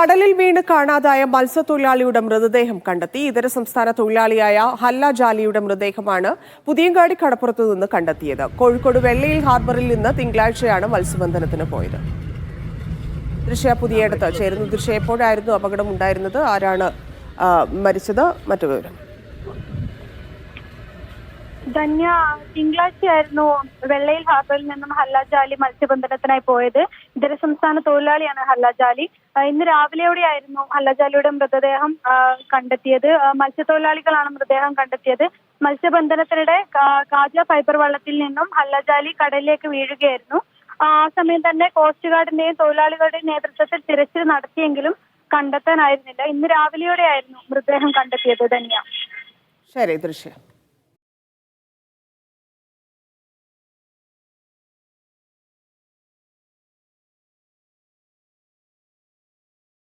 കടലിൽ വീണ് കാണാതായ മത്സ്യത്തൊഴിലാളിയുടെ മൃതദേഹം കണ്ടെത്തി. ഇതര സംസ്ഥാന തൊഴിലാളിയായ ഹല്ല ജാലിയുടെ മൃതദേഹമാണ് പുതിയങ്ങാടി കടപ്പുറത്തു നിന്ന് കണ്ടെത്തിയത്. കോഴിക്കോട് വെള്ളയിൽ ഹാർബറിൽ നിന്ന് തിങ്കളാഴ്ചയാണ് മത്സ്യബന്ധനത്തിന് പോയത്. ദൃശ്യ പുതിയടത്ത് ചേരുന്നു. ദൃശ്യ, എപ്പോഴായിരുന്നു അപകടം ഉണ്ടായിരുന്നത്? ആരാണ് മരിച്ചത്? മറ്റു വിവരം. ധന്യ, തിങ്കളാഴ്ചയായിരുന്നു വെള്ളയിൽ ഹാർബറിൽ നിന്നും ഹല്ല ജാലി മത്സ്യബന്ധനത്തിനായി പോയത്. ഇതര സംസ്ഥാന തൊഴിലാളിയാണ് ഹല്ല ജാലി. ഇന്ന് രാവിലെയോടെയായിരുന്നു ഹല്ല ജാലിയുടെ മൃതദേഹം കണ്ടെത്തിയത്. മത്സ്യത്തൊഴിലാളികളാണ് മൃതദേഹം കണ്ടെത്തിയത്. മത്സ്യബന്ധനത്തിനിടെ കാജ ഫൈബർ വള്ളത്തിൽ നിന്നും ഹല്ല ജാലി കടലിലേക്ക് വീഴുകയായിരുന്നു. ആ സമയം തന്നെ കോസ്റ്റ് ഗാർഡിന്റെയും തൊഴിലാളികളുടെയും നേതൃത്വത്തിൽ തിരച്ചിൽ നടത്തിയെങ്കിലും കണ്ടെത്താനായിരുന്നില്ല. ഇന്ന് രാവിലെയോടെയായിരുന്നു മൃതദേഹം കണ്ടെത്തിയത്. ധന്യ. ശരി, ദൃശ്യം.